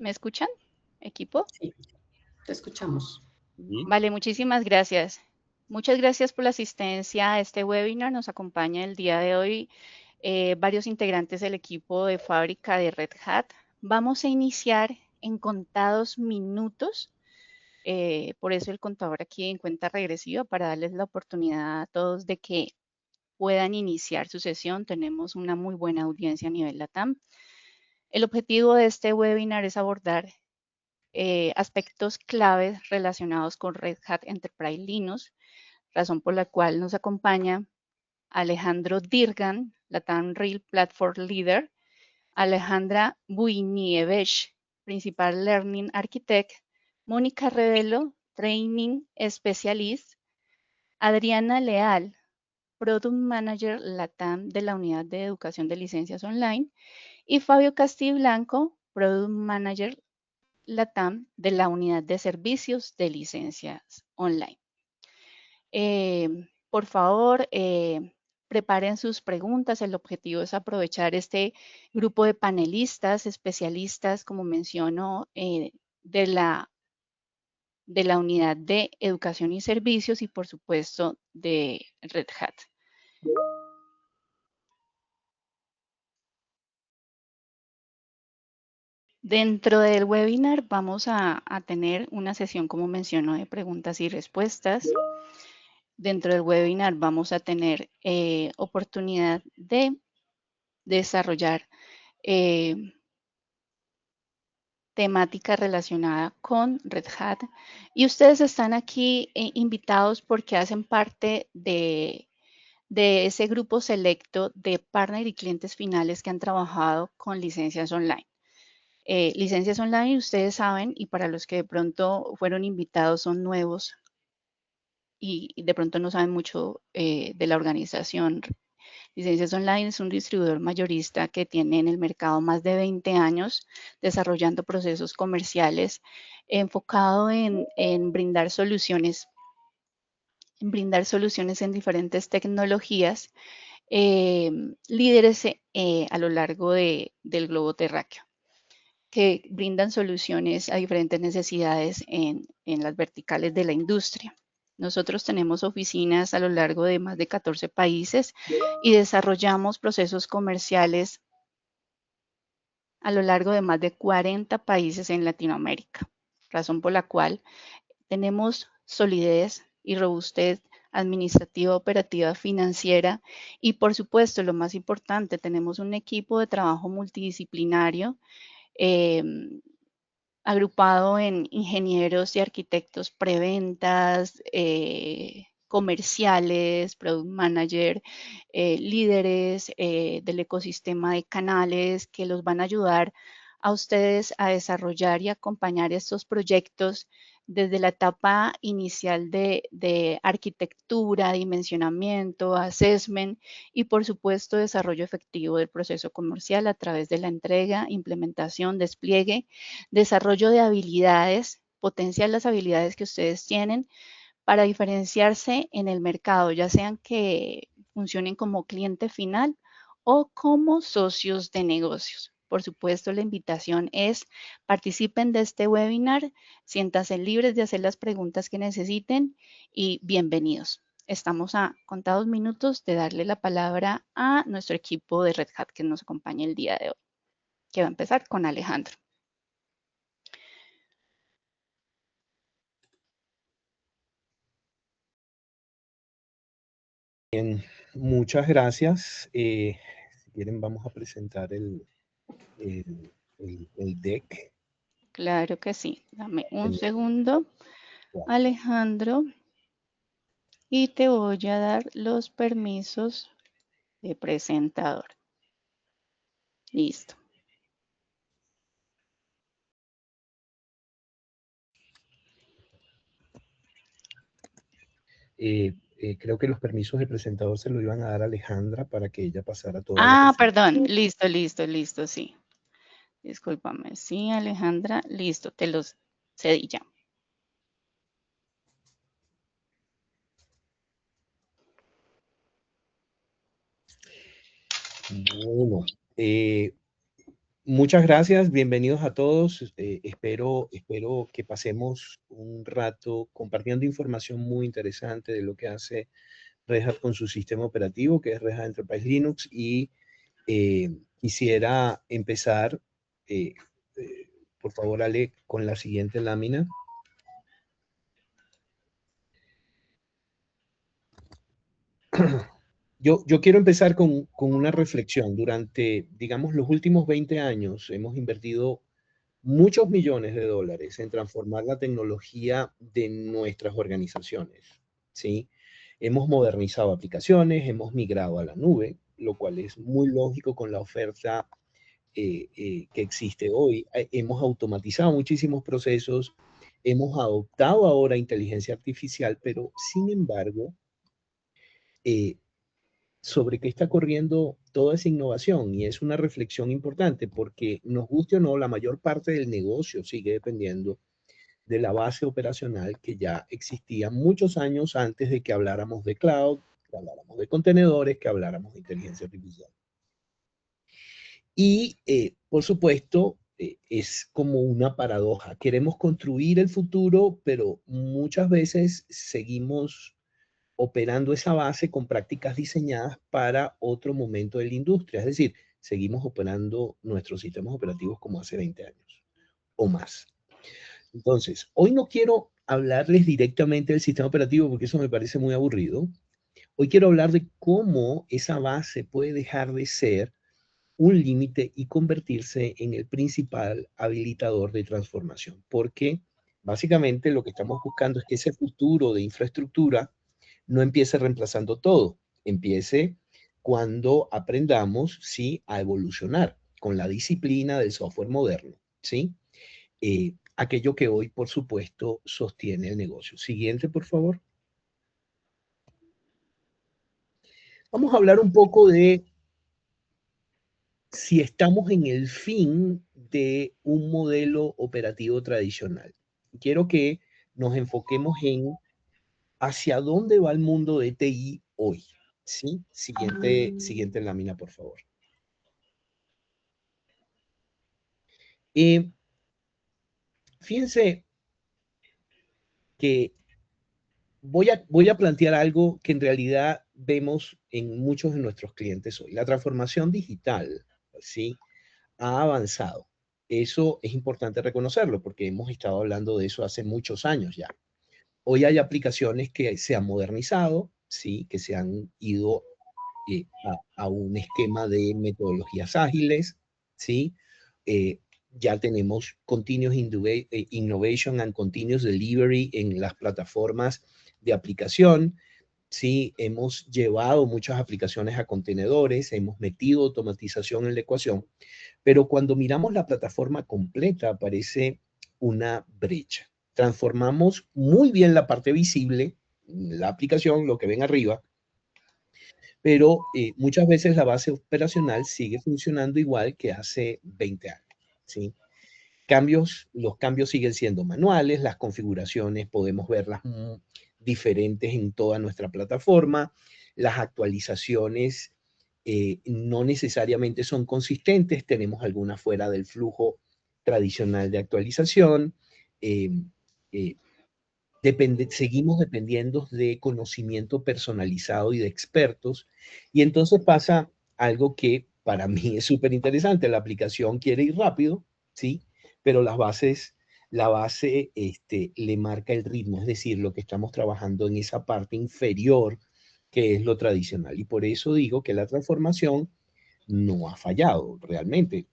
¿Me escuchan, equipo? Sí, te escuchamos. Sí. Vale, muchísimas gracias. Muchas gracias por la asistencia a este webinar. Nos acompaña el día de hoy varios integrantes del equipo de fábrica de Red Hat. Vamos a iniciar en contados minutos. Por eso el contador aquí en cuenta regresiva para darles la oportunidad a todos de que puedan iniciar su sesión. Tenemos una muy buena audiencia a nivel LATAM. El objetivo de este webinar es abordar aspectos claves relacionados con Red Hat Enterprise Linux, razón por la cual nos acompaña Alejandro Dirgan, Latam Real Platform Leader, Alejandra Buinievich, Principal Learning Architect, Mónica Revelo, Training Specialist, Adriana Leal, Product Manager Latam de la Unidad de Educación de Licencias Online, y Fabio Castiblanco, Product Manager LATAM de la Unidad de Servicios de Licencias Online. Por favor, preparen sus preguntas. El objetivo es aprovechar este grupo de panelistas, especialistas, como menciono, de la Unidad de Educación y Servicios y, por supuesto, de Red Hat. Dentro del webinar vamos a tener una sesión, como menciono, de preguntas y respuestas. Dentro del webinar vamos a tener oportunidad de desarrollar temática relacionada con Red Hat. Y ustedes están aquí invitados porque hacen parte de ese grupo selecto de partner y clientes finales que han trabajado con licencias online. Licencias online, ustedes saben, y para los que de pronto fueron invitados son nuevos y de pronto no saben mucho de la organización. Licencias Online es un distribuidor mayorista que tiene en el mercado más de 20 años desarrollando procesos comerciales enfocado en brindar soluciones en diferentes tecnologías, líderes a lo largo del globo terráqueo, que brindan soluciones a diferentes necesidades en las verticales de la industria. Nosotros tenemos oficinas a lo largo de más de 14 países y desarrollamos procesos comerciales a lo largo de más de 40 países en Latinoamérica, razón por la cual tenemos solidez y robustez administrativa, operativa, financiera y, por supuesto, lo más importante, tenemos un equipo de trabajo multidisciplinario eh, agrupado en ingenieros y arquitectos preventas, comerciales, product manager, líderes del ecosistema de canales que los van a ayudar a ustedes a desarrollar y acompañar estos proyectos desde la etapa inicial de arquitectura, dimensionamiento, assessment y, por supuesto, desarrollo efectivo del proceso comercial a través de la entrega, implementación, despliegue, desarrollo de habilidades, potenciar las habilidades que ustedes tienen para diferenciarse en el mercado, ya sean que funcionen como cliente final o como socios de negocios. Por supuesto, la invitación es participen de este webinar, siéntanse libres de hacer las preguntas que necesiten y bienvenidos. Estamos a contados minutos de darle la palabra a nuestro equipo de Red Hat que nos acompaña el día de hoy, que va a empezar con Alejandro. Bien, muchas gracias. Si quieren, vamos a presentar el deck. Claro que sí. Dame un segundo, Alejandro, y te voy a dar los permisos de presentador. Listo. Creo que los permisos de presentador se lo iban a dar a Alejandra para que ella pasara toda la Ah, presentación. perdón. Listo, sí. Discúlpame. Sí, Alejandra, listo, te los cedí ya. Bueno, Muchas gracias, bienvenidos a todos. Espero que pasemos un rato compartiendo información muy interesante de lo que hace Red Hat con su sistema operativo, que es Red Hat Enterprise Linux, y quisiera empezar, eh, eh, por favor, Ale, con la siguiente lámina. Yo quiero empezar con una reflexión. Durante, digamos, los últimos 20 años hemos invertido muchos millones de dólares en transformar la tecnología de nuestras organizaciones, ¿sí? Hemos modernizado aplicaciones, hemos migrado a la nube, lo cual es muy lógico con la oferta que existe hoy. Hemos automatizado muchísimos procesos, hemos adoptado ahora inteligencia artificial, pero sin embargo, eh, sobre qué está corriendo toda esa innovación y es una reflexión importante porque nos guste o no, la mayor parte del negocio sigue dependiendo de la base operacional que ya existía muchos años antes de que habláramos de cloud, que habláramos de contenedores, que habláramos de inteligencia artificial. Y por supuesto, es como una paradoja. Queremos construir el futuro, pero muchas veces seguimos operando esa base con prácticas diseñadas para otro momento de la industria. Es decir, seguimos operando nuestros sistemas operativos como hace 20 años o más. Entonces, hoy no quiero hablarles directamente del sistema operativo porque eso me parece muy aburrido. Hoy quiero hablar de cómo esa base puede dejar de ser un límite y convertirse en el principal habilitador de transformación. Porque básicamente lo que estamos buscando es que ese futuro de infraestructura no empiece reemplazando todo, empiece cuando aprendamos, sí, a evolucionar con la disciplina del software moderno, ¿sí? Aquello que hoy, por supuesto, sostiene el negocio. Siguiente, por favor. Vamos a hablar un poco de si estamos en el fin de un modelo operativo tradicional. Quiero que nos enfoquemos en hacia dónde va el mundo de TI hoy. ¿Sí? Siguiente lámina, por favor. Fíjense que voy a plantear algo que en realidad vemos en muchos de nuestros clientes hoy. La transformación digital, ¿sí? Ha avanzado. Eso es importante reconocerlo porque hemos estado hablando de eso hace muchos años ya. Hoy hay aplicaciones que se han modernizado, ¿sí? Que se han ido a un esquema de metodologías ágiles, ¿sí? Eh, ya tenemos Continuous Innovation and Continuous Delivery en las plataformas de aplicación, ¿sí? Hemos llevado muchas aplicaciones a contenedores, hemos metido automatización en la ecuación, pero cuando miramos la plataforma completa aparece una brecha. Transformamos muy bien la parte visible, la aplicación, lo que ven arriba, pero muchas veces la base operacional sigue funcionando igual que hace 20 años, ¿sí? Los cambios siguen siendo manuales, las configuraciones podemos verlas diferentes en toda nuestra plataforma, las actualizaciones no necesariamente son consistentes, tenemos algunas fuera del flujo tradicional de actualización, eh, eh, seguimos dependiendo de conocimiento personalizado y de expertos, y entonces pasa algo que para mí es súper interesante. La aplicación quiere ir rápido, ¿sí? Pero la base le marca el ritmo, es decir, lo que estamos trabajando en esa parte inferior que es lo tradicional. Y por eso digo que la transformación no ha fallado realmente.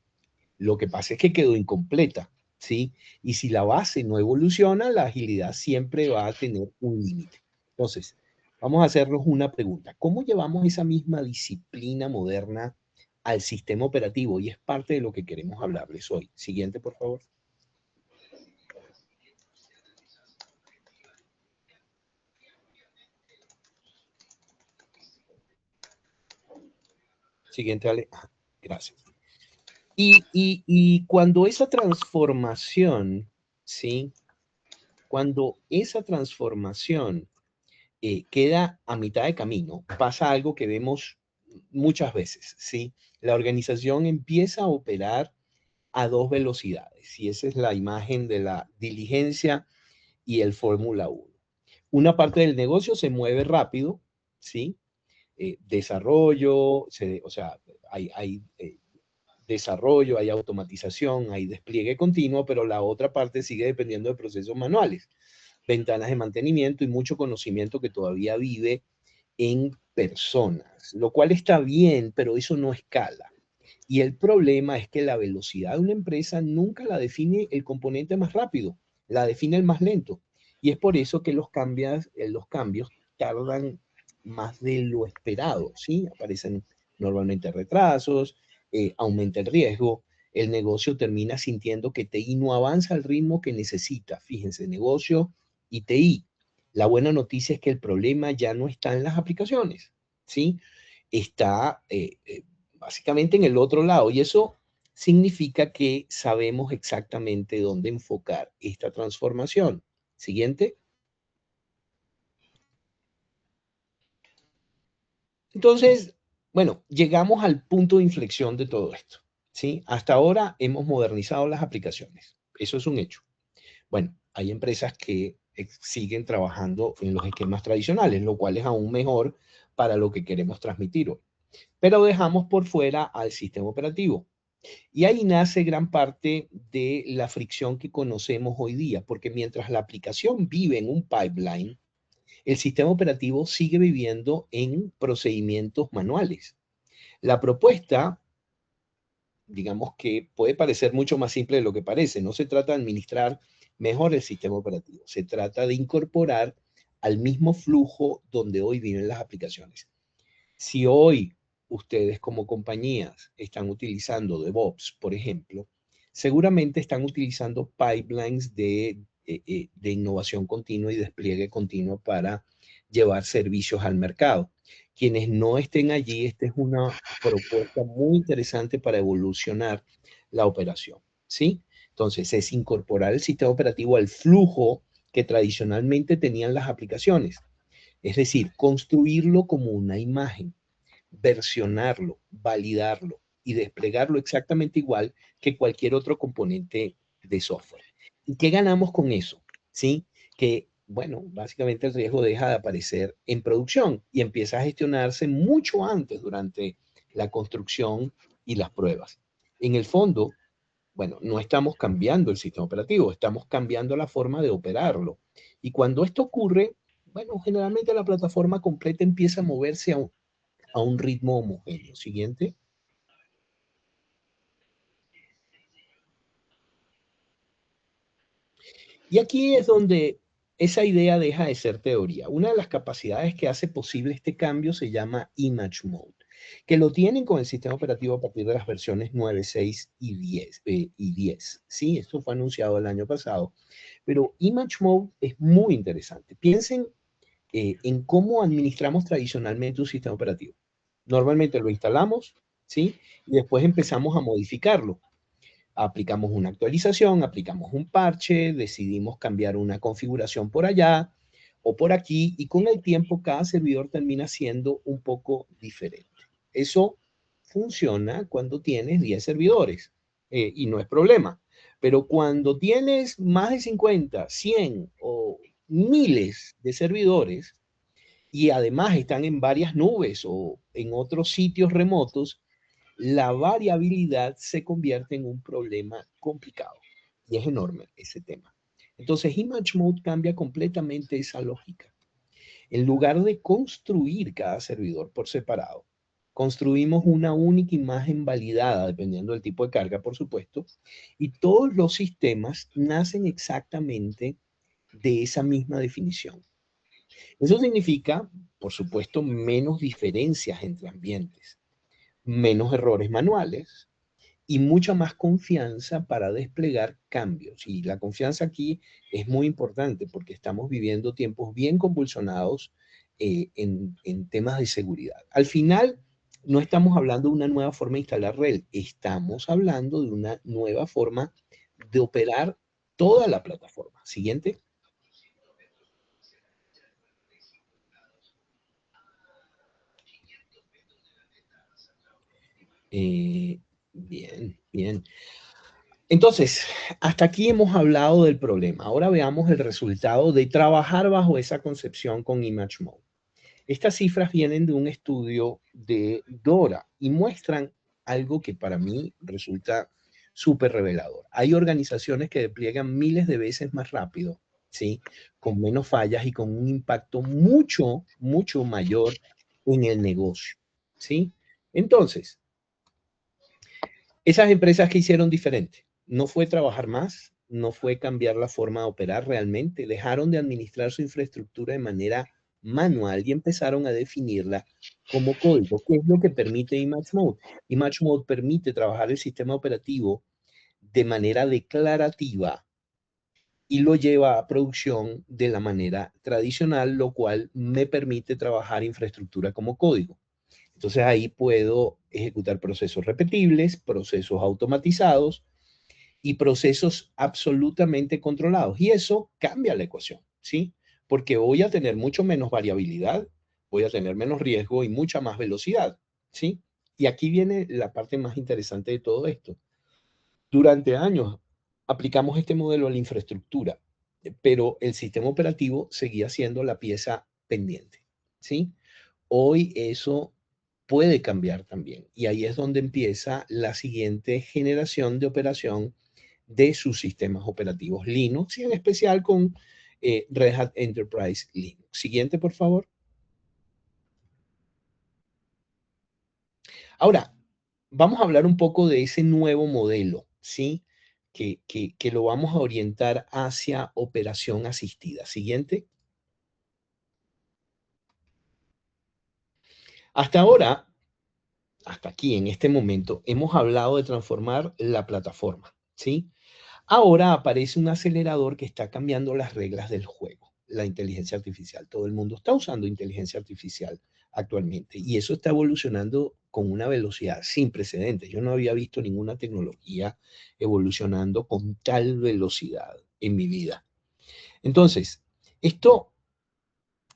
Lo que pasa es que quedó incompleta, ¿sí? Y si la base no evoluciona, la agilidad siempre va a tener un límite. Entonces, vamos a hacernos una pregunta. ¿Cómo llevamos esa misma disciplina moderna al sistema operativo? Y es parte de lo que queremos hablarles hoy. Siguiente, por favor. Siguiente, Ale. Gracias. Y cuando esa transformación, ¿sí? Cuando esa transformación queda a mitad de camino, pasa algo que vemos muchas veces, ¿sí? La organización empieza a operar a dos velocidades. Y esa es la imagen de la diligencia y el Fórmula 1. Una parte del negocio se mueve rápido, ¿sí? Desarrollo, o sea, hay desarrollo, hay automatización, hay despliegue continuo, pero la otra parte sigue dependiendo de procesos manuales, ventanas de mantenimiento y mucho conocimiento que todavía vive en personas, lo cual está bien, pero eso no escala. Y el problema es que la velocidad de una empresa nunca la define el componente más rápido, la define el más lento. Y es por eso que los cambios tardan más de lo esperado, ¿sí? Aparecen normalmente retrasos, aumenta el riesgo, el negocio termina sintiendo que TI no avanza al ritmo que necesita. Fíjense, negocio y TI. La buena noticia es que el problema ya no está en las aplicaciones, ¿sí? Está básicamente en el otro lado. Y eso significa que sabemos exactamente dónde enfocar esta transformación. Siguiente. Entonces, bueno, llegamos al punto de inflexión de todo esto, ¿sí? Hasta ahora hemos modernizado las aplicaciones. Eso es un hecho. Bueno, hay empresas que siguen trabajando en los esquemas tradicionales, lo cual es aún mejor para lo que queremos transmitir hoy. Pero dejamos por fuera al sistema operativo. Y ahí nace gran parte de la fricción que conocemos hoy día, porque mientras la aplicación vive en un pipeline, el sistema operativo sigue viviendo en procedimientos manuales. La propuesta, digamos que puede parecer mucho más simple de lo que parece. No se trata de administrar mejor el sistema operativo, se trata de incorporar al mismo flujo donde hoy viven las aplicaciones. Si hoy ustedes como compañías están utilizando DevOps, por ejemplo, seguramente están utilizando pipelines de innovación continua y despliegue continuo para llevar servicios al mercado. Quienes no estén allí, esta es una propuesta muy interesante para evolucionar la operación, ¿sí? Entonces, es incorporar el sistema operativo al flujo que tradicionalmente tenían las aplicaciones. Es decir, construirlo como una imagen, versionarlo, validarlo y desplegarlo exactamente igual que cualquier otro componente de software. ¿Y qué ganamos con eso? ¿Sí? Que, bueno, básicamente el riesgo deja de aparecer en producción y empieza a gestionarse mucho antes durante la construcción y las pruebas. En el fondo, bueno, no estamos cambiando el sistema operativo, estamos cambiando la forma de operarlo. Y cuando esto ocurre, bueno, generalmente la plataforma completa empieza a moverse a un ritmo homogéneo. Siguiente. Y aquí es donde esa idea deja de ser teoría. Una de las capacidades que hace posible este cambio se llama Image Mode, que lo tienen con el sistema operativo a partir de las versiones 9, 6 y 10. Sí, esto fue anunciado el año pasado. Pero Image Mode es muy interesante. Piensen en cómo administramos tradicionalmente un sistema operativo. Normalmente lo instalamos, ¿sí? Y después empezamos a modificarlo. Aplicamos una actualización, aplicamos un parche, decidimos cambiar una configuración por allá o por aquí y con el tiempo cada servidor termina siendo un poco diferente. Eso funciona cuando tienes 10 servidores y no es problema. Pero cuando tienes más de 50, 100 o miles de servidores y además están en varias nubes o en otros sitios remotos, la variabilidad se convierte en un problema complicado y es enorme ese tema. Entonces, Image Mode cambia completamente esa lógica. En lugar de construir cada servidor por separado, construimos una única imagen validada, dependiendo del tipo de carga, por supuesto, y todos los sistemas nacen exactamente de esa misma definición. Eso significa, por supuesto, menos diferencias entre ambientes, menos errores manuales, y mucha más confianza para desplegar cambios. Y la confianza aquí es muy importante porque estamos viviendo tiempos bien convulsionados en temas de seguridad. Al final, no estamos hablando de una nueva forma de instalar RHEL, estamos hablando de una nueva forma de operar toda la plataforma. Siguiente. Bien, bien. Entonces, hasta aquí hemos hablado del problema. Ahora veamos el resultado de trabajar bajo esa concepción con ImageMode. Estas cifras vienen de un estudio de Dora y muestran algo que para mí resulta súper revelador. Hay organizaciones que despliegan miles de veces más rápido, ¿sí? Con menos fallas y con un impacto mucho, mucho mayor en el negocio, ¿sí? Entonces, esas empresas que hicieron diferente, no fue trabajar más, no fue cambiar la forma de operar realmente, dejaron de administrar su infraestructura de manera manual y empezaron a definirla como código. ¿Qué es lo que permite ImageMode? ImageMode permite trabajar el sistema operativo de manera declarativa y lo lleva a producción de la manera tradicional, lo cual me permite trabajar infraestructura como código. Entonces ahí puedo ejecutar procesos repetibles, procesos automatizados y procesos absolutamente controlados. Y eso cambia la ecuación, ¿sí? Porque voy a tener mucho menos variabilidad, voy a tener menos riesgo y mucha más velocidad, ¿sí? Y aquí viene la parte más interesante de todo esto. Durante años aplicamos este modelo a la infraestructura, pero el sistema operativo seguía siendo la pieza pendiente, ¿sí? Hoy eso puede cambiar también. Y ahí es donde empieza la siguiente generación de operación de sus sistemas operativos Linux y en especial con Red Hat Enterprise Linux. Siguiente, por favor. Ahora, vamos a hablar un poco de ese nuevo modelo, ¿sí? Que lo vamos a orientar hacia operación asistida. Siguiente. Hasta ahora, hasta aquí, en este momento, hemos hablado de transformar la plataforma, ¿sí? Ahora aparece un acelerador que está cambiando las reglas del juego, la inteligencia artificial. Todo el mundo está usando inteligencia artificial actualmente y eso está evolucionando con una velocidad sin precedentes. Yo no había visto ninguna tecnología evolucionando con tal velocidad en mi vida. Entonces, esto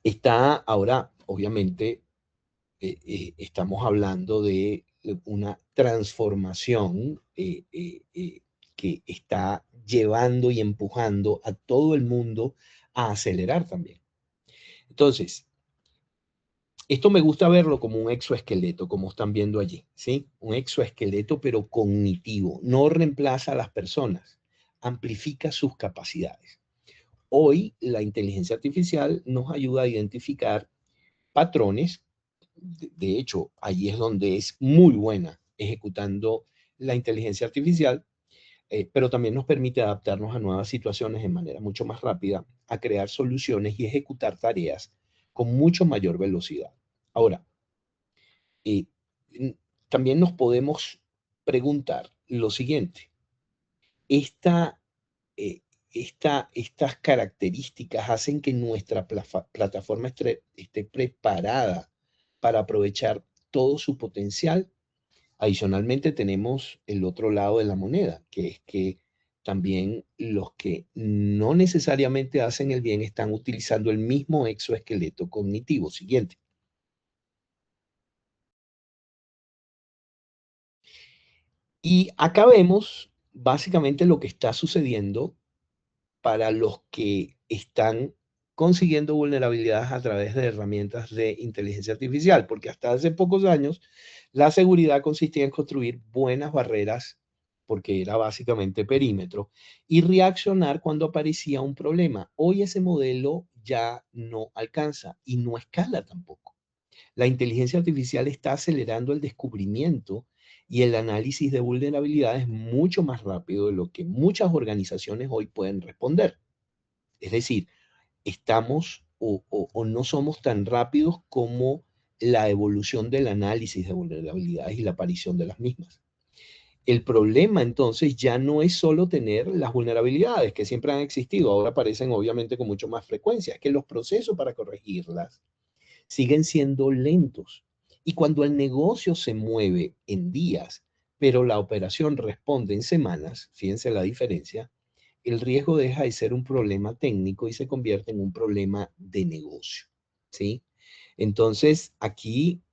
está ahora, obviamente, estamos hablando de una transformación que está llevando y empujando a todo el mundo a acelerar también. Entonces, esto me gusta verlo como un exoesqueleto, como están viendo allí, ¿sí? Un exoesqueleto, pero cognitivo. No reemplaza a las personas, amplifica sus capacidades. Hoy, la inteligencia artificial nos ayuda a identificar patrones. De hecho, allí es donde es muy buena ejecutando la inteligencia artificial, pero también nos permite adaptarnos a nuevas situaciones de manera mucho más rápida, a crear soluciones y ejecutar tareas con mucho mayor velocidad. Ahora, eh, también nos podemos preguntar lo siguiente. Esta, eh, estas características hacen que nuestra plataforma esté preparada para aprovechar todo su potencial. Adicionalmente tenemos el otro lado de la moneda, que es que también los que no necesariamente hacen el bien están utilizando el mismo exoesqueleto cognitivo. Siguiente. Y acá vemos básicamente lo que está sucediendo para los que están consiguiendo vulnerabilidades a través de herramientas de inteligencia artificial, porque hasta hace pocos años la seguridad consistía en construir buenas barreras, porque era básicamente perímetro, y reaccionar cuando aparecía un problema. Hoy ese modelo ya no alcanza y no escala tampoco. La inteligencia artificial está acelerando el descubrimiento y el análisis de vulnerabilidades mucho más rápido de lo que muchas organizaciones hoy pueden responder. Es decir, estamos o no somos tan rápidos como la evolución del análisis de vulnerabilidades y la aparición de las mismas. El problema entonces ya no es solo tener las vulnerabilidades que siempre han existido, ahora aparecen obviamente con mucho más frecuencia, es que los procesos para corregirlas siguen siendo lentos. Y cuando el negocio se mueve en días, pero la operación responde en semanas, fíjense la diferencia, el riesgo deja de ser un problema técnico y se convierte en un problema de negocio, ¿sí? Entonces, aquí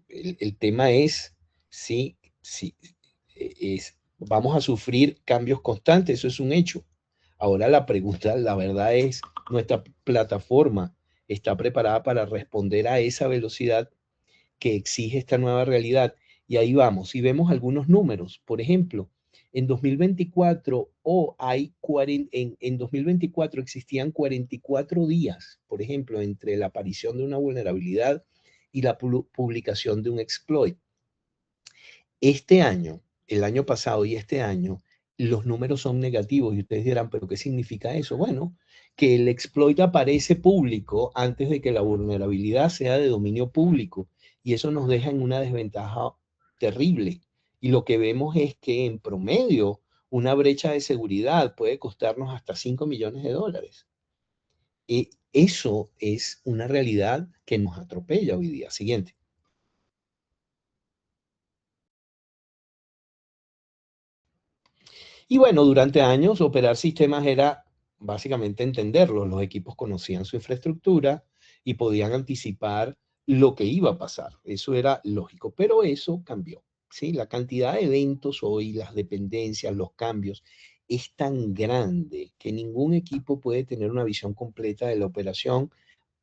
el tema es, sí, sí, es Vamos a sufrir cambios constantes, eso es un hecho. Ahora la pregunta, la verdad es, ¿nuestra plataforma está preparada para responder a esa velocidad que exige esta nueva realidad? Y ahí vamos, y vemos algunos números. Por ejemplo, en 2024 en 2024 existían 44 días, por ejemplo, entre la aparición de una vulnerabilidad y la publicación de un exploit. Este año, el año pasado y este año, los números son negativos y ustedes dirán, ¿pero qué significa eso? Bueno, que el exploit aparece público antes de que la vulnerabilidad sea de dominio público y eso nos deja en una desventaja terrible. Y lo que vemos es que en promedio una brecha de seguridad puede costarnos hasta 5 millones de dólares. Eso es una realidad que nos atropella hoy día. Siguiente. Y bueno, durante años operar sistemas era básicamente entenderlos. Los equipos conocían su infraestructura y podían anticipar lo que iba a pasar. Eso era lógico, pero eso cambió. ¿Sí? La cantidad de eventos hoy, las dependencias, los cambios, es tan grande que ningún equipo puede tener una visión completa de la operación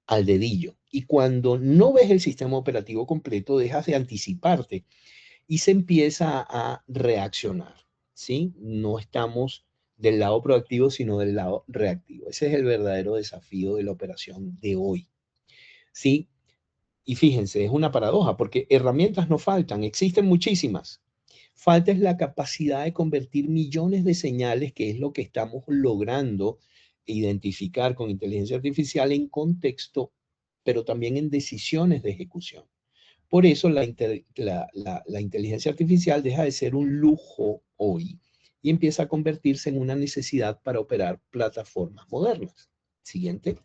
al dedillo. Y cuando no ves el sistema operativo completo, dejas de anticiparte y se empieza a reaccionar, ¿sí? No estamos del lado proactivo, sino del lado reactivo. Ese es el verdadero desafío de la operación de hoy, ¿sí? Y fíjense, es una paradoja, porque herramientas no faltan, existen muchísimas. Falta es la capacidad de convertir millones de señales, que es lo que estamos logrando identificar con inteligencia artificial en contexto, pero también en decisiones de ejecución. Por eso la inteligencia artificial deja de ser un lujo hoy y empieza a convertirse en una necesidad para operar plataformas modernas. Siguiente.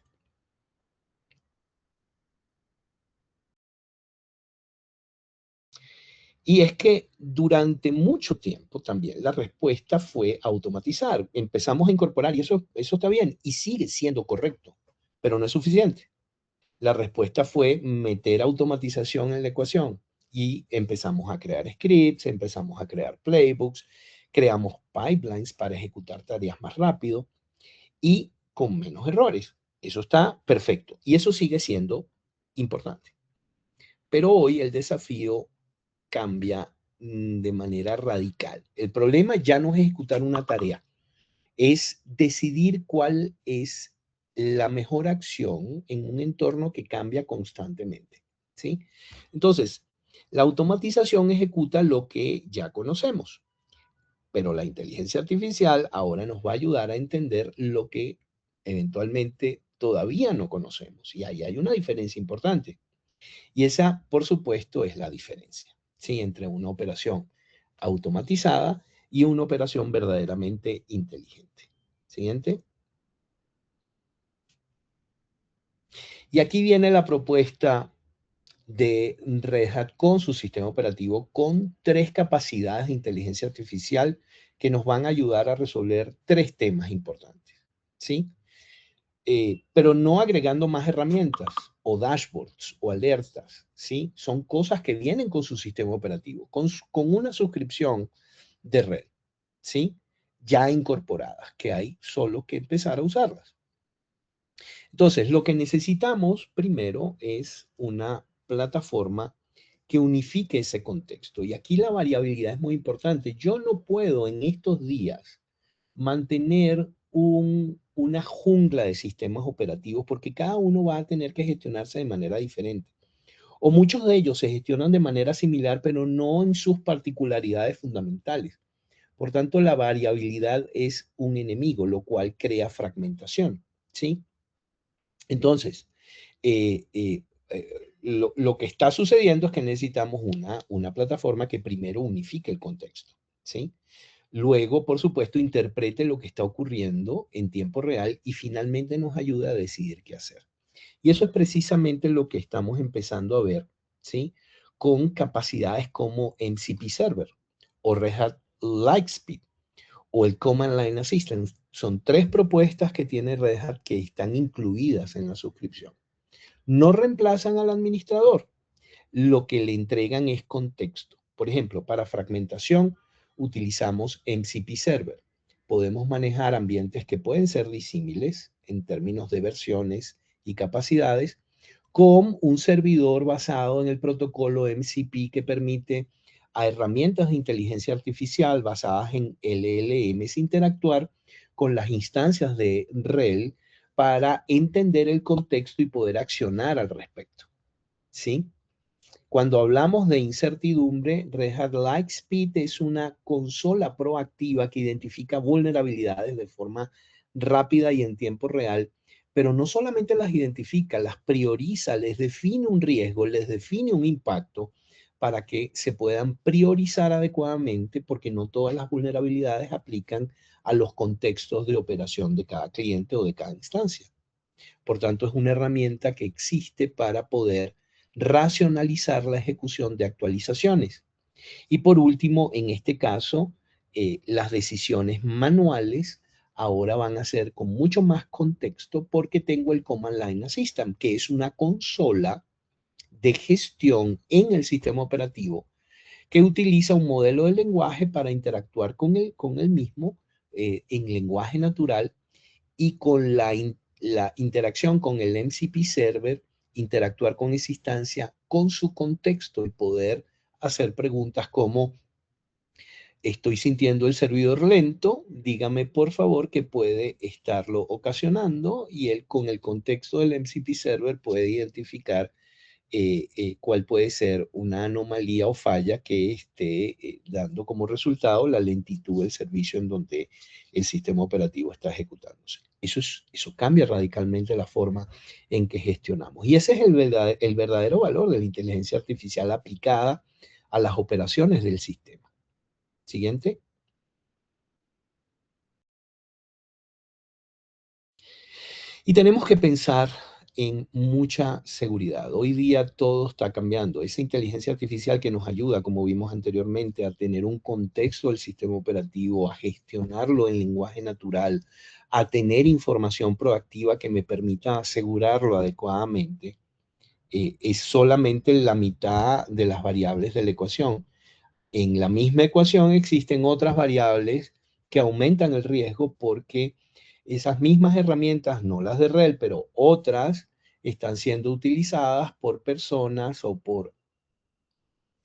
Y es que durante mucho tiempo también la respuesta fue automatizar. Empezamos a incorporar, y eso está bien, y sigue siendo correcto, pero no es suficiente. La respuesta fue meter automatización en la ecuación y empezamos a crear scripts, empezamos a crear playbooks, creamos pipelines para ejecutar tareas más rápido y con menos errores. Eso está perfecto y eso sigue siendo importante. Pero hoy el desafío cambia de manera radical. El problema ya no es ejecutar una tarea, es decidir cuál es la mejor acción en un entorno que cambia constantemente, ¿sí? Entonces, la automatización ejecuta lo que ya conocemos, pero la inteligencia artificial ahora nos va a ayudar a entender lo que eventualmente todavía no conocemos. Y ahí hay una diferencia importante. Y esa, por supuesto, es la diferencia, ¿sí? Entre una operación automatizada y una operación verdaderamente inteligente. Siguiente. Y aquí viene la propuesta de Red Hat con su sistema operativo con 3 capacidades de inteligencia artificial que nos van a ayudar a resolver 3 temas importantes, ¿sí? Pero no agregando más herramientas o dashboards o alertas, ¿sí? Son cosas que vienen con su sistema operativo, con una suscripción de red, ¿sí? Ya incorporadas, que hay solo que empezar a usarlas. Entonces, lo que necesitamos primero es una plataforma que unifique ese contexto. Y aquí la variabilidad es muy importante. Yo no puedo en estos días mantener una jungla de sistemas operativos porque cada uno va a tener que gestionarse de manera diferente. O muchos de ellos se gestionan de manera similar, pero no en sus particularidades fundamentales. Por tanto, la variabilidad es un enemigo, lo cual crea fragmentación, ¿sí? Entonces, lo que está sucediendo es que necesitamos una plataforma que primero unifique el contexto, ¿sí? Luego, por supuesto, interprete lo que está ocurriendo en tiempo real y finalmente nos ayude a decidir qué hacer. Y eso es precisamente lo que estamos empezando a ver, ¿sí? Con capacidades como MCP Server o Red Hat Lightspeed o el Command Line Assistant. Son 3 propuestas que tiene Red Hat que están incluidas en la suscripción. No reemplazan al administrador, lo que le entregan es contexto. Por ejemplo, para fragmentación, utilizamos MCP Server. Podemos manejar ambientes que pueden ser disímiles en términos de versiones y capacidades, con un servidor basado en el protocolo MCP que permite a herramientas de inteligencia artificial basadas en LLMs interactuar con las instancias de RHEL para entender el contexto y poder accionar al respecto. ¿Sí? Cuando hablamos de incertidumbre, Red Hat Lightspeed es una consola proactiva que identifica vulnerabilidades de forma rápida y en tiempo real, pero no solamente las identifica, las prioriza, les define un riesgo, les define un impacto para que se puedan priorizar adecuadamente, porque no todas las vulnerabilidades aplican a los contextos de operación de cada cliente o de cada instancia. Por tanto, es una herramienta que existe para poder racionalizar la ejecución de actualizaciones. Y por último, en este caso, las decisiones manuales ahora van a ser con mucho más contexto porque tengo el Command Line Assistant, que es una consola de gestión en el sistema operativo que utiliza un modelo de lenguaje para interactuar con el mismo en lenguaje natural y con la interacción con el MCP Server, interactuar con esa instancia, con su contexto y poder hacer preguntas como: estoy sintiendo el servidor lento, dígame por favor qué puede estarlo ocasionando, y él con el contexto del MCP Server puede identificar cuál puede ser una anomalía o falla que esté dando como resultado la lentitud del servicio en donde el sistema operativo está ejecutándose. Eso cambia radicalmente la forma en que gestionamos. Y ese es el verdadero valor de la inteligencia artificial aplicada a las operaciones del sistema. Siguiente. Y tenemos que pensar en mucha seguridad. Hoy día todo está cambiando. Esa inteligencia artificial que nos ayuda, como vimos anteriormente, a tener un contexto del sistema operativo, a gestionarlo en lenguaje natural, a tener información proactiva que me permita asegurarlo adecuadamente, es solamente la mitad de las variables de la ecuación. En la misma ecuación existen otras variables que aumentan el riesgo porque esas mismas herramientas, no las de RHEL, pero otras, están siendo utilizadas por personas o por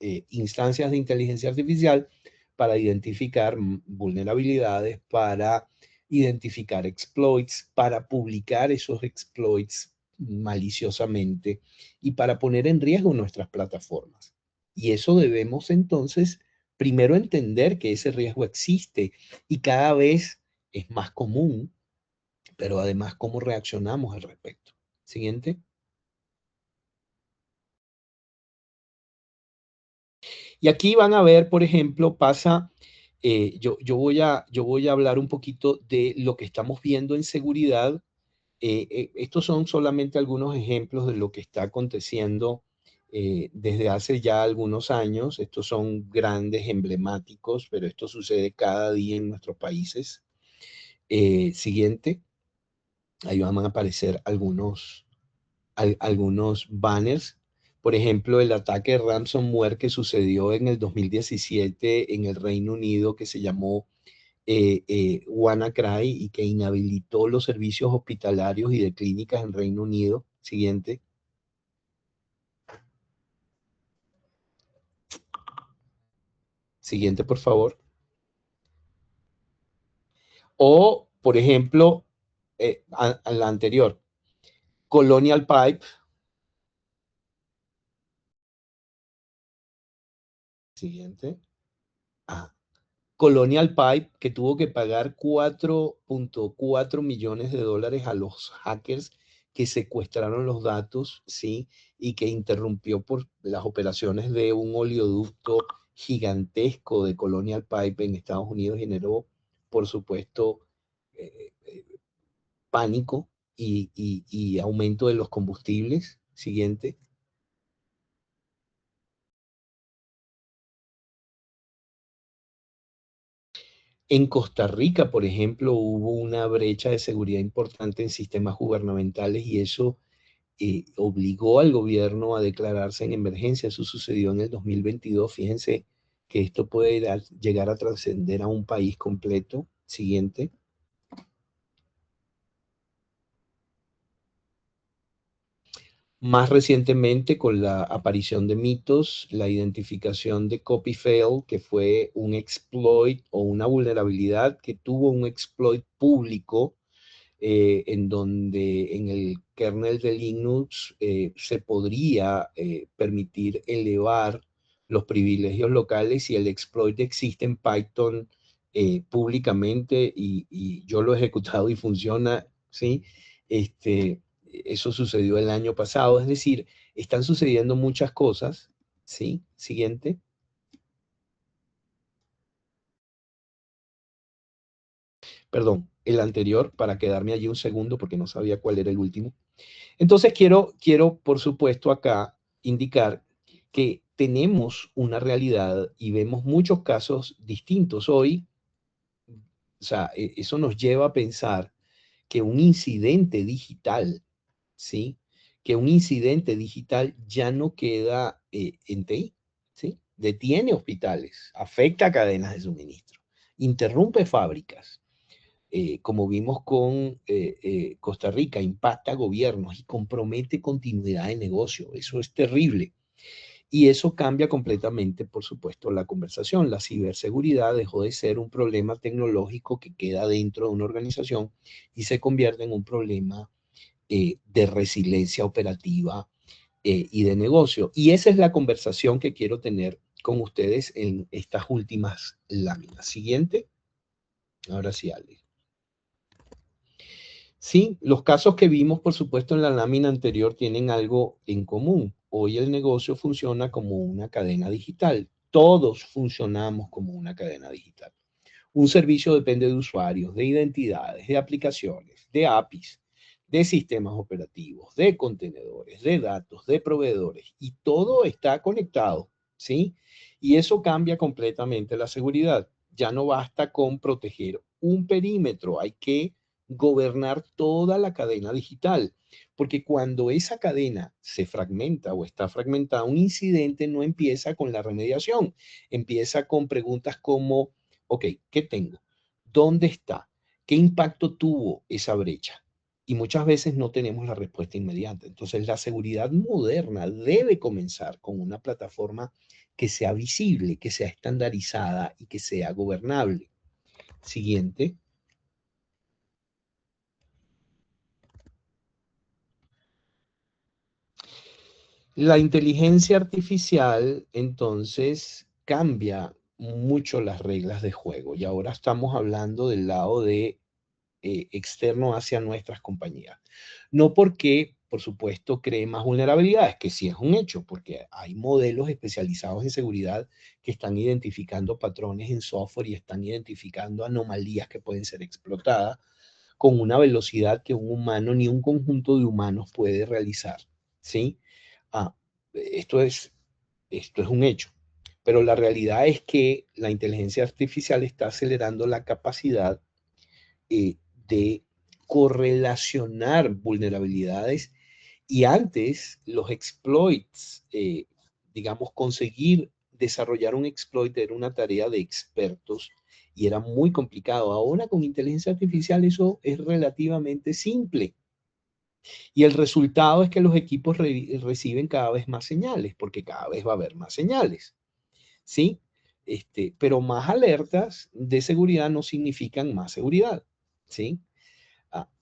instancias de inteligencia artificial para identificar vulnerabilidades, para identificar exploits, para publicar esos exploits maliciosamente y para poner en riesgo nuestras plataformas. Y eso debemos entonces primero entender que ese riesgo existe y cada vez es más común, pero además cómo reaccionamos al respecto. Siguiente. Y aquí van a ver, por ejemplo, yo voy a hablar un poquito de lo que estamos viendo en seguridad. Estos son solamente algunos ejemplos de lo que está aconteciendo desde hace ya algunos años. Estos son grandes, emblemáticos, pero esto sucede cada día en nuestros países. Siguiente. Ahí van a aparecer algunos banners. Por ejemplo, el ataque ransomware que sucedió en el 2017 en el Reino Unido, que se llamó WannaCry y que inhabilitó los servicios hospitalarios y de clínicas en Reino Unido. Siguiente. Siguiente, por favor. O, por ejemplo, a la anterior, Colonial Pipe. Siguiente. Colonial Pipe, que tuvo que pagar $4.4 millones a los hackers que secuestraron los datos, ¿sí? Y que interrumpió por las operaciones de un oleoducto gigantesco de Colonial Pipe en Estados Unidos, generó, por supuesto, eh, eh, pánico y aumento de los combustibles. Siguiente. En Costa Rica, por ejemplo, hubo una brecha de seguridad importante en sistemas gubernamentales y eso obligó al gobierno a declararse en emergencia. Eso sucedió en el 2022. Fíjense que esto puede llegar a trascender a un país completo. Siguiente. Más recientemente, con la aparición de mitos, la identificación de copy-fail, que fue un exploit o una vulnerabilidad que tuvo un exploit público, en donde en el kernel de Linux se podría permitir elevar los privilegios locales, y el exploit existe en Python públicamente, y yo lo he ejecutado y funciona, ¿sí? Eso sucedió el año pasado. Es decir, están sucediendo muchas cosas, ¿sí? Siguiente. Perdón, el anterior, para quedarme allí un segundo porque no sabía cuál era el último. Entonces quiero, por supuesto, acá indicar que tenemos una realidad y vemos muchos casos distintos hoy. O sea, eso nos lleva a pensar que un incidente digital, ¿sí? Que un incidente digital ya no queda en TI, ¿sí? Detiene hospitales, afecta cadenas de suministro, interrumpe fábricas, como vimos con Costa Rica, impacta gobiernos y compromete continuidad de negocio. Eso es terrible. Y eso cambia completamente, por supuesto, la conversación. La ciberseguridad dejó de ser un problema tecnológico que queda dentro de una organización y se convierte en un problema de resiliencia operativa y de negocio. Y esa es la conversación que quiero tener con ustedes en estas últimas láminas. Siguiente. Ahora sí, Ale. Sí, los casos que vimos, por supuesto, en la lámina anterior tienen algo en común. Hoy el negocio funciona como una cadena digital. Todos funcionamos como una cadena digital. Un servicio depende de usuarios, de identidades, de aplicaciones, de APIs, de sistemas operativos, de contenedores, de datos, de proveedores, y todo está conectado, ¿sí? Y eso cambia completamente la seguridad. Ya no basta con proteger un perímetro, hay que gobernar toda la cadena digital, porque cuando esa cadena se fragmenta o está fragmentada, un incidente no empieza con la remediación, empieza con preguntas como, ok, ¿qué tengo? ¿Dónde está? ¿Qué impacto tuvo esa brecha? Y muchas veces no tenemos la respuesta inmediata. Entonces, la seguridad moderna debe comenzar con una plataforma que sea visible, que sea estandarizada y que sea gobernable. Siguiente. La inteligencia artificial, entonces, cambia mucho las reglas de juego, y ahora estamos hablando del lado de externo hacia nuestras compañías. No porque, por supuesto, cree más vulnerabilidades, que sí es un hecho, porque hay modelos especializados en seguridad que están identificando patrones en software y están identificando anomalías que pueden ser explotadas con una velocidad que un humano ni un conjunto de humanos puede realizar, ¿sí? Ah, esto es, esto es un hecho. Pero la realidad es que la inteligencia artificial está acelerando la capacidad de correlacionar vulnerabilidades, y antes los exploits, digamos, conseguir desarrollar un exploit era una tarea de expertos y era muy complicado. Ahora con inteligencia artificial eso es relativamente simple. Y el resultado es que los equipos reciben cada vez más señales, porque cada vez va a haber más señales, ¿sí? Pero más alertas de seguridad no significan más seguridad, ¿sí?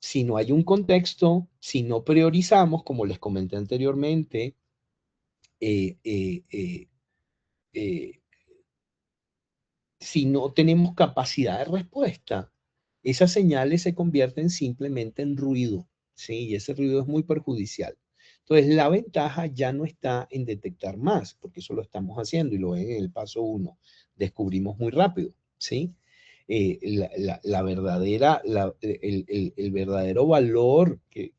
Si no hay un contexto, si no priorizamos, como les comenté anteriormente, eh, eh, eh, eh, si no tenemos capacidad de respuesta, esas señales se convierten simplemente en ruido, ¿sí? Y ese ruido es muy perjudicial. Entonces, la ventaja ya no está en detectar más, porque eso lo estamos haciendo y lo ven en el paso 1. Descubrimos muy rápido, ¿sí? La verdadera, el verdadero valor que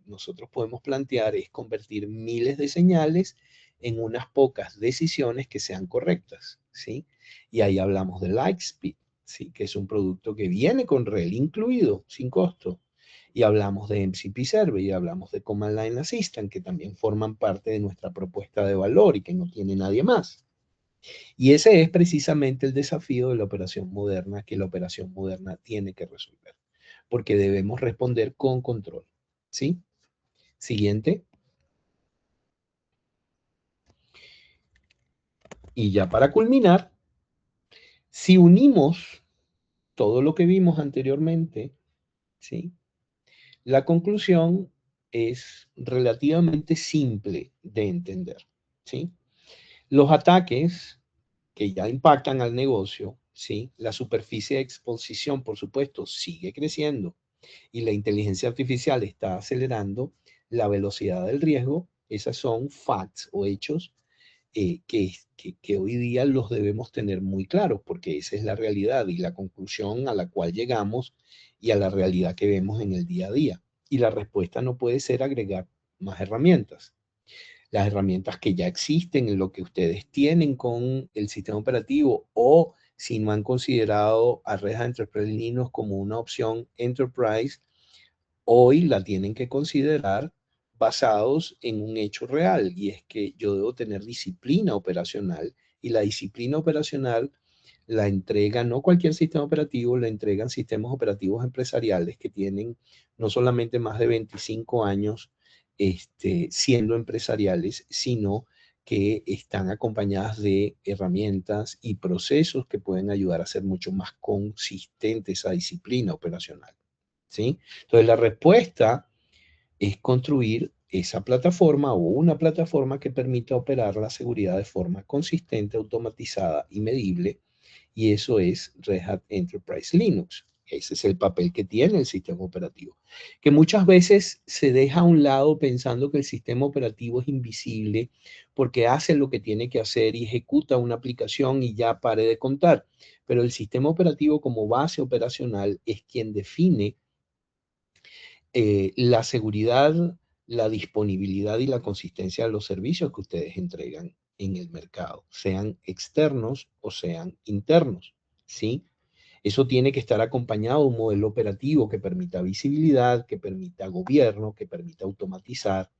nosotros podemos plantear es convertir miles de señales en unas pocas decisiones que sean correctas, ¿sí? Y ahí hablamos de Lightspeed, ¿sí? Que es un producto que viene con RHEL incluido, sin costo. Y hablamos de MCP Server y hablamos de Command Line Assistant, que también forman parte de nuestra propuesta de valor y que no tiene nadie más. Y ese es precisamente el desafío de la operación moderna que la operación moderna tiene que resolver, porque debemos responder con control. ¿Sí? Siguiente. Y ya para culminar, si unimos todo lo que vimos anteriormente, ¿sí? La conclusión es relativamente simple de entender, ¿sí? Los ataques que ya impactan al negocio, ¿sí? La superficie de exposición, por supuesto, sigue creciendo y la inteligencia artificial está acelerando la velocidad del riesgo. Esas son facts o hechos que hoy día los debemos tener muy claros, porque esa es la realidad y la conclusión a la cual llegamos y a la realidad que vemos en el día a día. Y la respuesta no puede ser agregar más herramientas. Las herramientas que ya existen, en lo que ustedes tienen con el sistema operativo, o si no han considerado a Red Hat Enterprise Linux como una opción Enterprise, hoy la tienen que considerar basados en un hecho real, y es que yo debo tener disciplina operacional, y la disciplina operacional la entrega no cualquier sistema operativo, la entregan sistemas operativos empresariales que tienen no solamente más de 25 años siendo empresariales, sino que están acompañadas de herramientas y procesos que pueden ayudar a hacer mucho más consistente esa disciplina operacional. ¿Sí? Entonces, la respuesta es construir esa plataforma o una plataforma que permita operar la seguridad de forma consistente, automatizada y medible, y eso es Red Hat Enterprise Linux. Ese es el papel que tiene el sistema operativo, que muchas veces se deja a un lado pensando que el sistema operativo es invisible porque hace lo que tiene que hacer y ejecuta una aplicación y ya pare de contar. Pero el sistema operativo como base operacional es quien define la seguridad, la disponibilidad y la consistencia de los servicios que ustedes entregan en el mercado, sean externos o sean internos, ¿sí? Eso tiene que estar acompañado de un modelo operativo que permita visibilidad, que permita gobierno, que permita automatizar,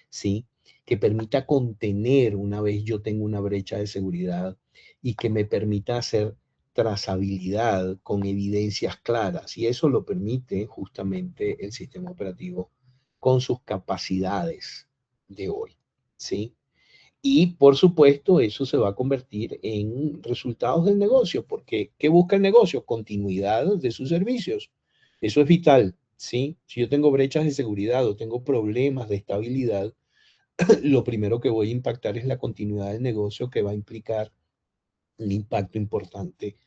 ¿sí? Que permita contener una vez yo tengo una brecha de seguridad y que me permita hacer trazabilidad con evidencias claras. Y eso lo permite justamente el sistema operativo con sus capacidades de hoy, ¿sí? Y por supuesto, eso se va a convertir en resultados del negocio, porque ¿qué busca el negocio? Continuidad de sus servicios. Eso es vital, ¿sí? Si yo tengo brechas de seguridad o tengo problemas de estabilidad, lo primero que voy a impactar es la continuidad del negocio, que va a implicar un impacto importante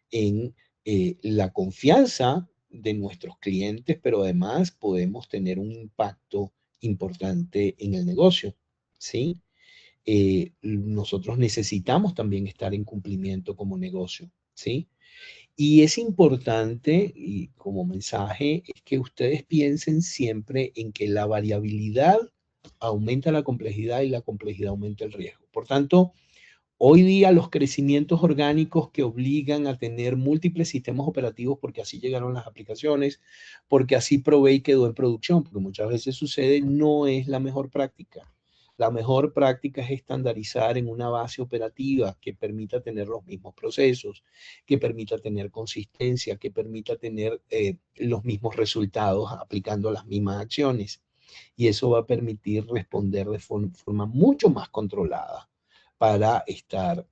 en la confianza de nuestros clientes, pero además podemos tener un impacto importante en el negocio, ¿sí? Nosotros necesitamos también estar en cumplimiento como negocio, ¿sí? Y es importante, y como mensaje, es que ustedes piensen siempre en que la variabilidad aumenta la complejidad y la complejidad aumenta el riesgo. Por tanto, hoy día los crecimientos orgánicos que obligan a tener múltiples sistemas operativos porque así llegaron las aplicaciones, porque así probé y quedó en producción, porque muchas veces sucede, no es la mejor práctica. La mejor práctica es estandarizar en una base operativa que permita tener los mismos procesos, que permita tener consistencia, que permita tener los mismos resultados aplicando las mismas acciones. Y eso va a permitir responder de forma mucho más controlada para estar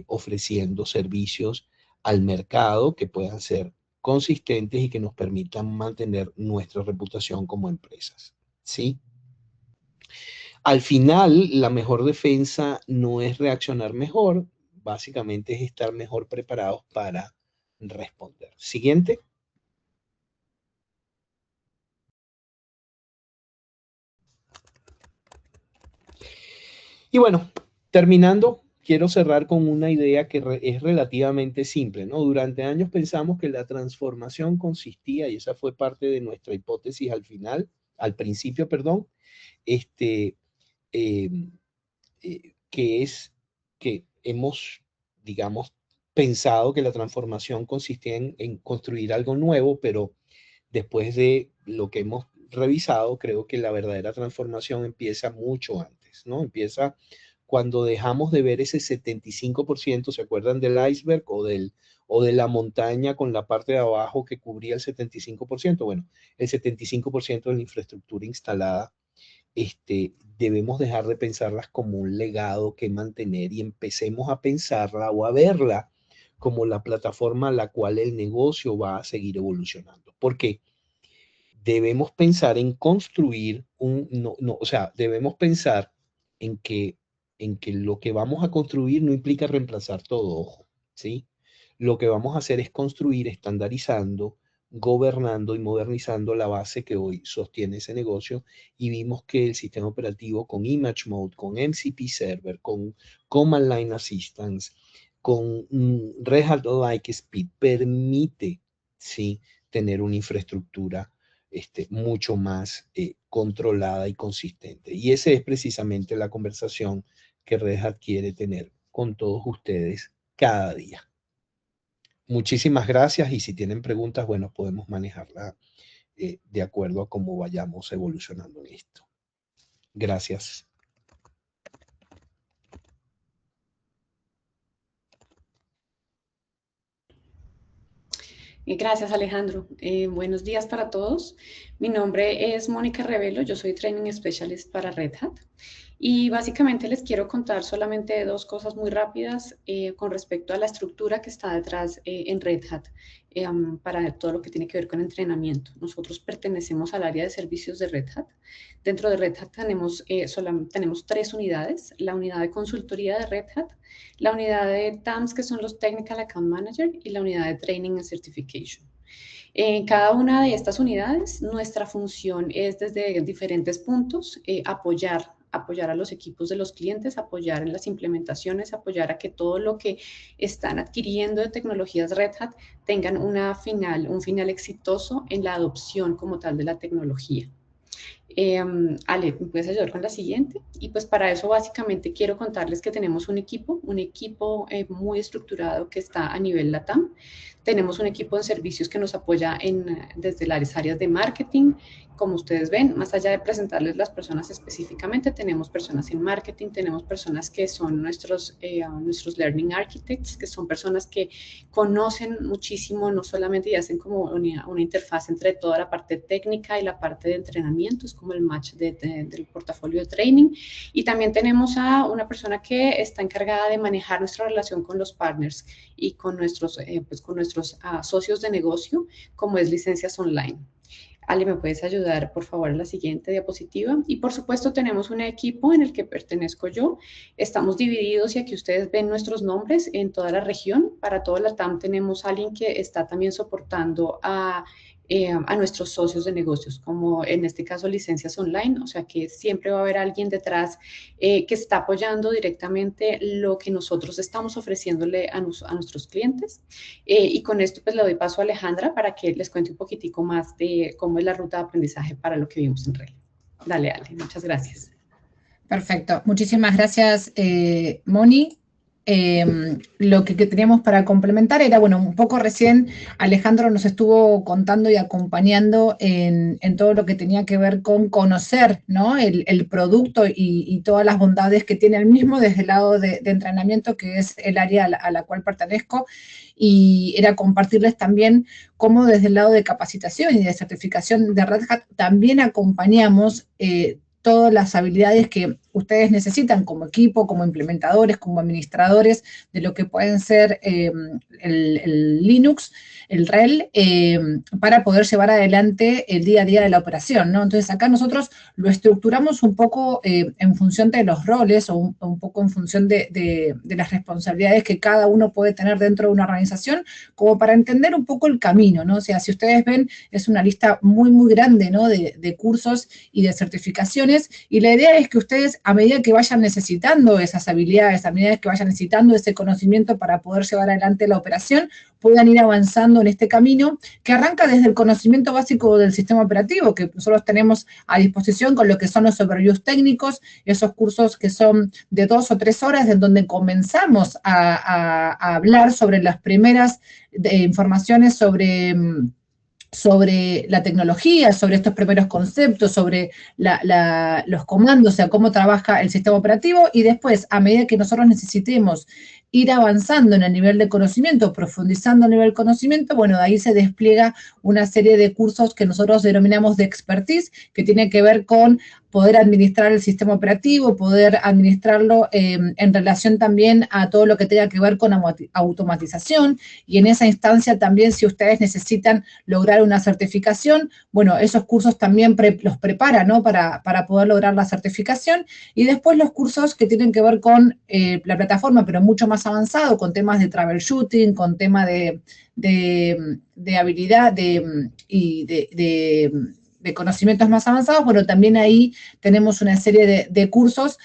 ofreciendo servicios al mercado que puedan ser consistentes y que nos permitan mantener nuestra reputación como empresas. ¿Sí? Al final, la mejor defensa no es reaccionar mejor, básicamente es estar mejor preparados para responder. Siguiente. Y bueno, terminando, quiero cerrar con una idea que es relativamente simple, ¿no? Durante años pensamos que la transformación consistía, y esa fue parte de nuestra hipótesis al principio, perdón, este, eh, que es que hemos, digamos, pensado que la transformación consistía en construir algo nuevo, pero después de lo que hemos revisado, creo que la verdadera transformación empieza mucho antes, ¿no? Empieza cuando dejamos de ver ese 75%, ¿se acuerdan del iceberg o de la montaña con la parte de abajo que cubría el 75%? Bueno, el 75% de la infraestructura instalada, debemos dejar de pensarlas como un legado que mantener y empecemos a pensarla o a verla como la plataforma a la cual el negocio va a seguir evolucionando. ¿Por qué? Debemos pensar en construir debemos pensar en que lo que vamos a construir no implica reemplazar todo, ojo, ¿sí? Lo que vamos a hacer es construir estandarizando, gobernando y modernizando la base que hoy sostiene ese negocio, y vimos que el sistema operativo con ImageMode, con MCP Server, con Command Line Assistance, con Red Hat Lightspeed permite, ¿sí?, tener una infraestructura mucho más controlada y consistente. Y esa es precisamente la conversación que Red Hat quiere tener con todos ustedes cada día. Muchísimas gracias, y si tienen preguntas, bueno, podemos manejarla de acuerdo a cómo vayamos evolucionando en esto. Gracias. Gracias, Alejandro. Buenos días para todos. Mi nombre es Mónica Revelo, yo soy Training Specialist para Red Hat. Y básicamente les quiero contar solamente dos cosas muy rápidas con respecto a la estructura que está detrás en Red Hat para todo lo que tiene que ver con entrenamiento. Nosotros pertenecemos al área de servicios de Red Hat. Dentro de Red Hat tenemos tres unidades: la unidad de consultoría de Red Hat, la unidad de TAMS, que son los Technical Account Manager, y la unidad de Training and Certification. En cada una de estas unidades, nuestra función es desde diferentes puntos apoyar a los equipos de los clientes, apoyar en las implementaciones, apoyar a que todo lo que están adquiriendo de tecnologías Red Hat tengan un final exitoso en la adopción como tal de la tecnología. Ale, ¿me puedes ayudar con la siguiente? Y pues para eso básicamente quiero contarles que tenemos un equipo muy estructurado que está a nivel LATAM. Tenemos un equipo de servicios que nos apoya desde las áreas de marketing. Como ustedes ven, más allá de presentarles las personas específicamente, tenemos personas en marketing, tenemos personas que son nuestros Learning Architects, que son personas que conocen muchísimo, no solamente y hacen como una interfaz entre toda la parte técnica y la parte de entrenamiento, es como el match del portafolio de training. Y también tenemos a una persona que está encargada de manejar nuestra relación con los partners y con nuestros socios de negocio, como es Licencias Online. Ale, ¿me puedes ayudar, por favor, a la siguiente diapositiva? Y, por supuesto, tenemos un equipo en el que pertenezco yo. Estamos divididos, y aquí ustedes ven nuestros nombres en toda la región. Para toda la TAM tenemos a alguien que está también soportando a nuestros socios de negocios, como en este caso Licencias Online, o sea que siempre va a haber alguien detrás que está apoyando directamente lo que nosotros estamos ofreciéndole a nuestros clientes. Y con esto pues le doy paso a Alejandra para que les cuente un poquitico más de cómo es la ruta de aprendizaje para lo que vimos en RHEL. Dale, Ale, muchas gracias. Perfecto, muchísimas gracias, Moni. Lo que teníamos para complementar era, bueno, un poco recién Alejandro nos estuvo contando y acompañando en todo lo que tenía que ver con conocer, ¿no?, el producto y todas las bondades que tiene el mismo desde el lado de entrenamiento, que es el área a la cual pertenezco, y era compartirles también cómo desde el lado de capacitación y de certificación de Red Hat también acompañamos todas las habilidades que ustedes necesitan como equipo, como implementadores, como administradores de lo que pueden ser el Linux, el RHEL, para poder llevar adelante el día a día de la operación, ¿no? Entonces acá nosotros lo estructuramos un poco en función de los roles o un poco en función de las responsabilidades que cada uno puede tener dentro de una organización, como para entender un poco el camino, ¿no? O sea, si ustedes ven, es una lista muy, muy grande, ¿no?, de cursos y de certificaciones, y la idea es que ustedes, a medida que vayan necesitando esas habilidades, a medida que vayan necesitando ese conocimiento para poder llevar adelante la operación, puedan ir avanzando en este camino que arranca desde el conocimiento básico del sistema operativo, que nosotros tenemos a disposición con lo que son los overviews técnicos, esos cursos que son de 2 o 3 horas, en donde comenzamos a hablar sobre las primeras informaciones sobre sobre la tecnología, sobre estos primeros conceptos, sobre los comandos, o sea, cómo trabaja el sistema operativo, y después, a medida que nosotros necesitemos ir avanzando en el nivel de conocimiento, profundizando en el nivel de conocimiento, bueno, de ahí se despliega una serie de cursos que nosotros denominamos de expertise, que tiene que ver con poder administrar el sistema operativo, poder administrarlo en relación también a todo lo que tenga que ver con automatización, y en esa instancia también, si ustedes necesitan lograr una certificación, bueno, esos cursos también los prepara, ¿no? Para poder lograr la certificación, y después los cursos que tienen que ver con la plataforma, pero mucho más avanzado, con temas de troubleshooting, con temas de habilidad y de conocimientos más avanzados. Bueno, también ahí tenemos una serie de cursos.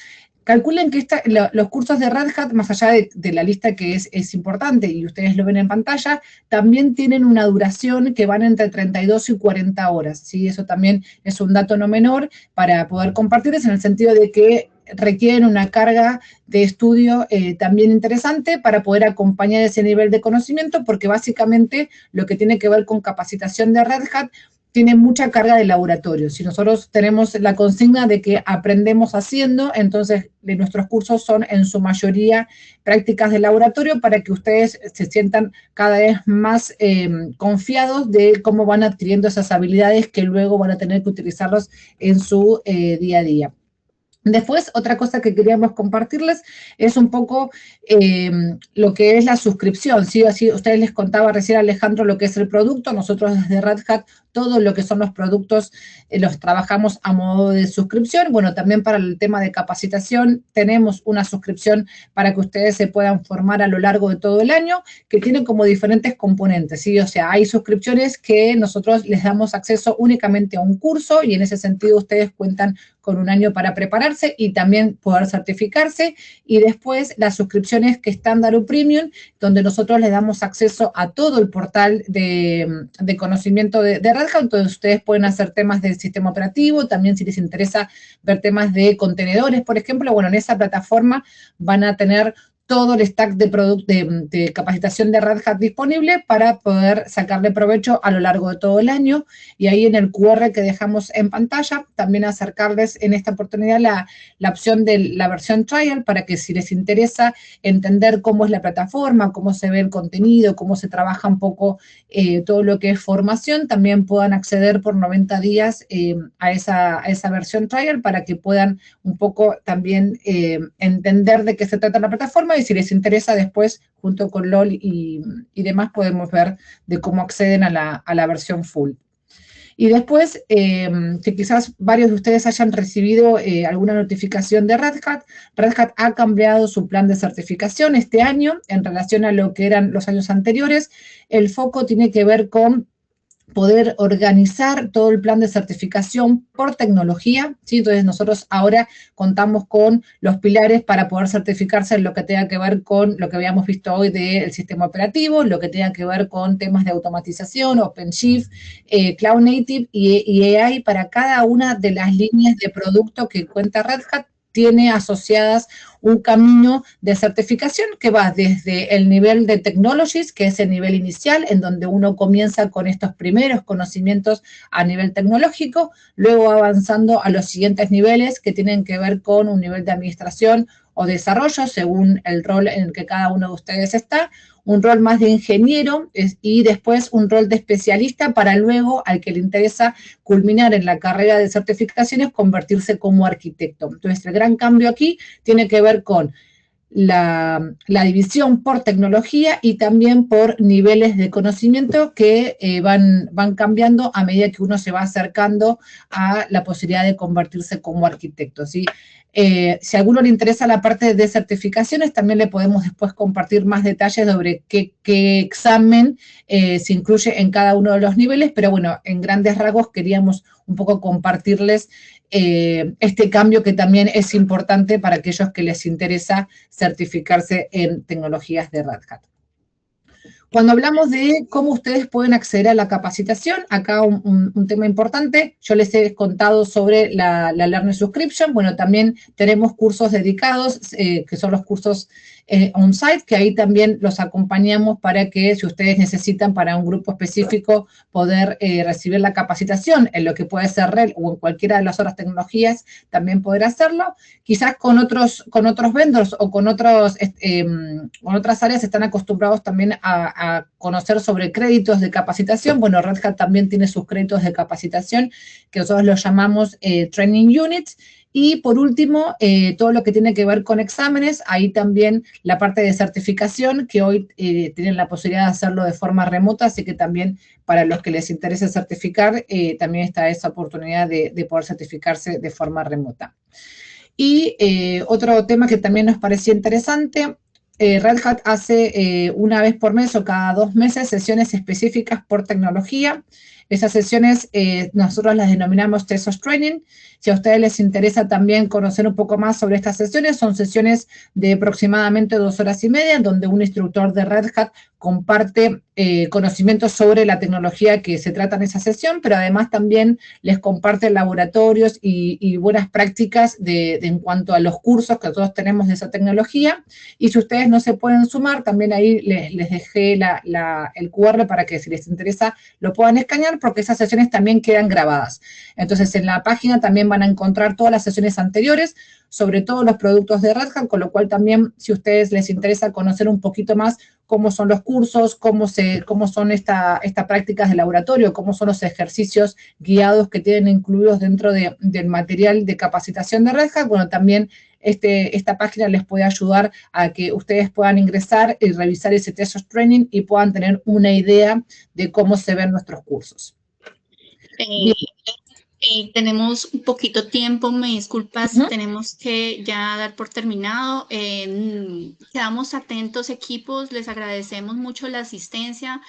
Calculen que los cursos de Red Hat, más allá de la lista que es importante, y ustedes lo ven en pantalla, también tienen una duración que van entre 32 y 40 horas, ¿sí? Eso también es un dato no menor para poder compartirles, en el sentido de que requieren una carga de estudio también interesante para poder acompañar ese nivel de conocimiento, porque básicamente lo que tiene que ver con capacitación de Red Hat tiene mucha carga de laboratorio. Si nosotros tenemos la consigna de que aprendemos haciendo, entonces nuestros cursos son en su mayoría prácticas de laboratorio, para que ustedes se sientan cada vez más confiados de cómo van adquiriendo esas habilidades que luego van a tener que utilizarlos en su día a día. Después, otra cosa que queríamos compartirles es un poco lo que es la suscripción, ¿sí? Así ustedes les contaba recién, Alejandro, lo que es el producto. Nosotros desde Red Hat, todo lo que son los productos los trabajamos a modo de suscripción. Bueno, también para el tema de capacitación tenemos una suscripción para que ustedes se puedan formar a lo largo de todo el año, que tiene como diferentes componentes, ¿sí? O sea, hay suscripciones que nosotros les damos acceso únicamente a un curso, y en ese sentido ustedes cuentan con un año para prepararse y también poder certificarse, y después las suscripciones que estándar o premium, donde nosotros les damos acceso a todo el portal de conocimiento de Red Hat, donde ustedes pueden hacer temas del sistema operativo, también si les interesa ver temas de contenedores, por ejemplo, bueno, en esa plataforma van a tener todo el stack de capacitación de Red Hat disponible para poder sacarle provecho a lo largo de todo el año. Y ahí en el QR que dejamos en pantalla, también acercarles en esta oportunidad la opción de la versión trial, para que si les interesa entender cómo es la plataforma, cómo se ve el contenido, cómo se trabaja un poco todo lo que es formación, también puedan acceder por 90 días a esa versión trial, para que puedan un poco también entender de qué se trata la plataforma, y si les interesa después, junto con LOL y demás, podemos ver de cómo acceden a la versión full. Y después, que quizás varios de ustedes hayan recibido alguna notificación de Red Hat ha cambiado su plan de certificación este año en relación a lo que eran los años anteriores. El foco tiene que ver con poder organizar todo el plan de certificación por tecnología, ¿sí? Entonces nosotros ahora contamos con los pilares para poder certificarse en lo que tenga que ver con lo que habíamos visto hoy del sistema operativo, lo que tenga que ver con temas de automatización, OpenShift, Cloud Native y AI. Para cada una de las líneas de producto que cuenta Red Hat, tiene asociadas un camino de certificación que va desde el nivel de Technologies, que es el nivel inicial, en donde uno comienza con estos primeros conocimientos a nivel tecnológico, luego avanzando a los siguientes niveles que tienen que ver con un nivel de administración o desarrollo, según el rol en el que cada uno de ustedes está, un rol más de ingeniero y después un rol de especialista, para luego, al que le interesa culminar en la carrera de certificaciones, convertirse como arquitecto. Entonces, el gran cambio aquí tiene que ver con la división por tecnología y también por niveles de conocimiento que van cambiando a medida que uno se va acercando a la posibilidad de convertirse como arquitecto, ¿sí? Si a alguno le interesa la parte de certificaciones, también le podemos después compartir más detalles sobre qué examen se incluye en cada uno de los niveles, pero bueno, en grandes rasgos queríamos un poco compartirles este cambio, que también es importante para aquellos que les interesa certificarse en tecnologías de Red Hat. Cuando hablamos de cómo ustedes pueden acceder a la capacitación, acá un tema importante, yo les he contado sobre la Learning Subscription. Bueno, también tenemos cursos dedicados, que son los cursos on-site, que ahí también los acompañamos para que si ustedes necesitan para un grupo específico poder recibir la capacitación en lo que puede ser RHEL o en cualquiera de las otras tecnologías, también poder hacerlo. Quizás con otros vendors o con otras áreas están acostumbrados también a conocer sobre créditos de capacitación. Bueno, Red Hat también tiene sus créditos de capacitación, que nosotros los llamamos Training Units. Y por último, todo lo que tiene que ver con exámenes, ahí también la parte de certificación, que hoy tienen la posibilidad de hacerlo de forma remota, así que también para los que les interese certificar, también está esa oportunidad de poder certificarse de forma remota. Y otro tema que también nos parecía interesante, Red Hat hace una vez por mes o cada 2 meses sesiones específicas por tecnología. Esas sesiones nosotros las denominamos Tesos Training. Si a ustedes les interesa también conocer un poco más sobre estas sesiones, son sesiones de aproximadamente 2 horas y media, donde un instructor de Red Hat comparte conocimientos sobre la tecnología que se trata en esa sesión, pero además también les comparte laboratorios y buenas prácticas en cuanto a los cursos que nosotros tenemos de esa tecnología. Y si ustedes no se pueden sumar, también ahí les dejé el QR para que si les interesa lo puedan escanear, porque esas sesiones también quedan grabadas. Entonces, en la página también van a encontrar todas las sesiones anteriores, sobre todo los productos de Red Hat, con lo cual también, si a ustedes les interesa conocer un poquito más cómo son los cursos, cómo son estas prácticas de laboratorio, cómo son los ejercicios guiados que tienen incluidos dentro del material de capacitación de Red Hat, bueno, también esta página les puede ayudar a que ustedes puedan ingresar y revisar ese Tesos Training y puedan tener una idea de cómo se ven nuestros cursos. Tenemos un poquito tiempo, me disculpas, tenemos que ya dar por terminado. Quedamos atentos, equipos, les agradecemos mucho la asistencia.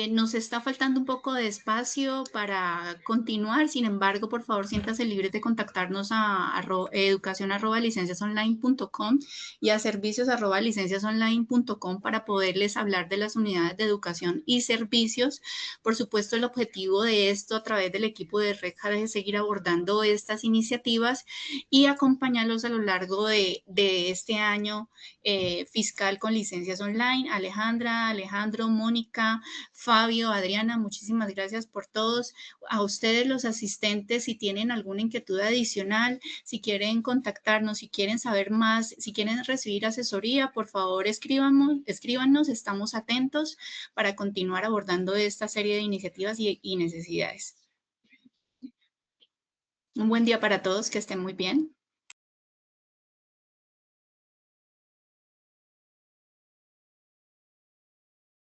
Nos está faltando un poco de espacio para continuar, sin embargo, por favor, siéntase libres de contactarnos a educación@licenciasonline.com y a servicios@licenciasonline.com para poderles hablar de las unidades de educación y servicios. Por supuesto, el objetivo de esto a través del equipo de Red Hat es seguir abordando estas iniciativas y acompañarlos a lo largo de este año fiscal con licencias online. Alejandro, Mónica, Fabio, Adriana, muchísimas gracias por todos. A ustedes los asistentes, si tienen alguna inquietud adicional, si quieren contactarnos, si quieren saber más, si quieren recibir asesoría, por favor escríbanos, estamos atentos para continuar abordando esta serie de iniciativas y necesidades. Un buen día para todos, que estén muy bien.